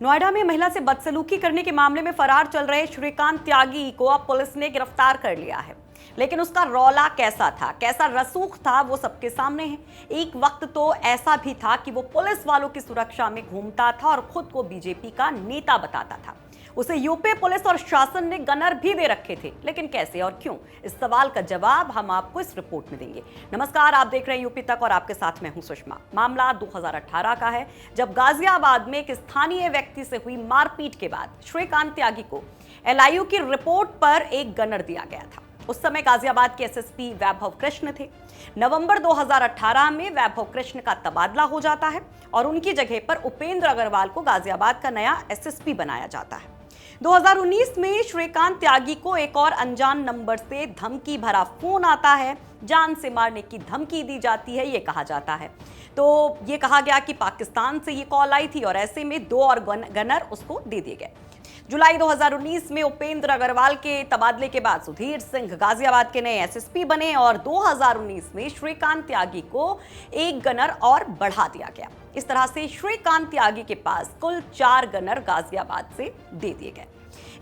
नोएडा में महिला से बदसलूकी करने के मामले में फरार चल रहे श्रीकांत त्यागी को अब पुलिस ने गिरफ्तार कर लिया है। लेकिन उसका रौला कैसा था, कैसा रसूख था, वो सबके सामने है। एक वक्त तो ऐसा भी था कि वो पुलिस वालों की सुरक्षा में घूमता था और खुद को बीजेपी का नेता बताता था। उसे यूपी पुलिस और शासन ने गनर भी दे रखे थे। लेकिन कैसे और क्यों, इस सवाल का जवाब हम आपको इस रिपोर्ट में देंगे। नमस्कार, आप देख रहे हैं यूपी तक और आपके साथ मैं हूं सुषमा। मामला 2018 का है, जब गाजियाबाद में एक स्थानीय व्यक्ति से हुई मारपीट के बाद श्रीकांत त्यागी को एलआईयू की रिपोर्ट पर एक गनर दिया गया था। उस समय गाजियाबाद के एसएसपी वैभव कृष्ण थे। नवंबर 2018 में वैभव कृष्ण का तबादला हो जाता है और उनकी जगह पर उपेंद्र अग्रवाल को गाजियाबाद का नया एसएसपी बनाया जाता है। 2019 में श्रीकांत त्यागी को एक और अनजान नंबर से धमकी भरा फोन आता है। जान से मारने की धमकी दी जाती है, ये कहा जाता है। तो ये कहा गया कि पाकिस्तान से ये कॉल आई थी और ऐसे में 2 और गनर उसको दे दिए गए। जुलाई 2019 में उपेंद्र अग्रवाल के तबादले के बाद सुधीर सिंह गाजियाबाद के नए एसएसपी बने और 2019 में श्रीकांत त्यागी को एक गनर और बढ़ा दिया गया। इस तरह से श्रीकांत त्यागी के पास कुल 4 गनर गाजियाबाद से दे दिए गए।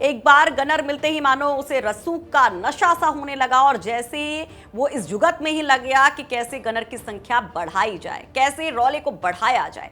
एक बार गनर मिलते ही मानो उसे रसूख का नशा सा होने लगा और जैसे वो इस जुगत में ही लग गया कि कैसे गनर की संख्या बढ़ाई जाए, कैसे रौले को बढ़ाया जाए।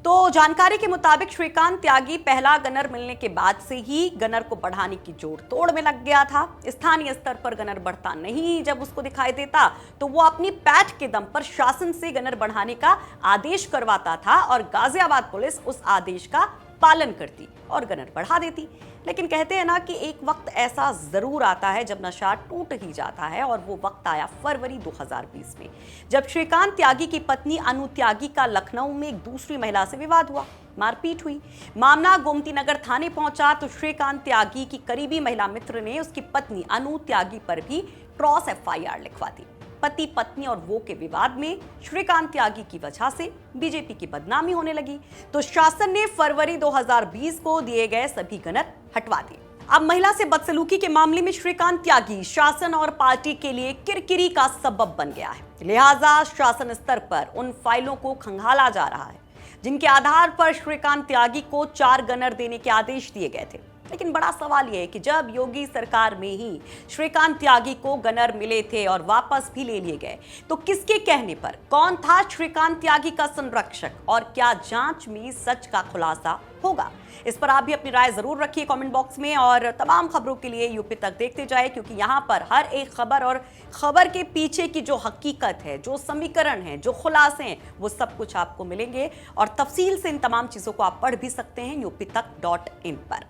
तो जानकारी के मुताबिक श्रीकांत त्यागी पहला गनर मिलने के बाद से ही गनर को बढ़ाने की जोड़ तोड़ में लग गया था। स्थानीय स्तर पर गनर बढ़ता नहीं जब उसको दिखाई देता तो वो अपनी पैठ के दम पर शासन से गनर बढ़ाने का आदेश करवाता था और गाजियाबाद पुलिस उस आदेश का पालन करती और गनर बढ़ा देती। लेकिन कहते हैं ना कि एक वक्त ऐसा जरूर आता है जब नशा टूट ही जाता है और वो वक्त आया फरवरी 2020 में, जब श्रीकांत त्यागी की पत्नी अनु त्यागी का लखनऊ में एक दूसरी महिला से विवाद हुआ, मारपीट हुई। मामला गोमती नगर थाने पहुंचा तो श्रीकांत त्यागी की करीबी महिला मित्र ने उसकी पत्नी अनु त्यागी पर भी क्रॉस एफआईआर लिखवा दी। पति पत्नी और वो के विवाद में श्रीकांत त्यागी की वजह से बीजेपी की बदनामी होने लगी तो शासन ने फरवरी 2020 को दिए गए सभी गनर हटवा दिए। अब महिला से बदसलूकी के मामले में श्रीकांत त्यागी शासन और पार्टी के लिए किरकिरी का सबब बन गया है। लिहाजा शासन स्तर पर उन फाइलों को खंगाला जा रहा है जिनके आधार पर श्रीकांत त्यागी को 4 गनर देने के आदेश दिए गए थे। लेकिन बड़ा सवाल यह है कि जब योगी सरकार में ही श्रीकांत त्यागी को गनर मिले थे और वापस भी ले लिए गए तो किसके कहने पर, कौन था श्रीकांत त्यागी का संरक्षक और क्या जांच में सच का खुलासा होगा? इस पर आप भी अपनी राय जरूर रखिए कमेंट बॉक्स में और तमाम खबरों के लिए यूपी तक देखते जाए, क्योंकि यहाँ पर हर एक खबर और खबर के पीछे की जो हकीकत है, जो समीकरण है, जो खुलासे हैं, वो सब कुछ आपको मिलेंगे और तफसील से इन तमाम चीजों को आप पढ़ भी सकते हैं यूपी तक.in पर।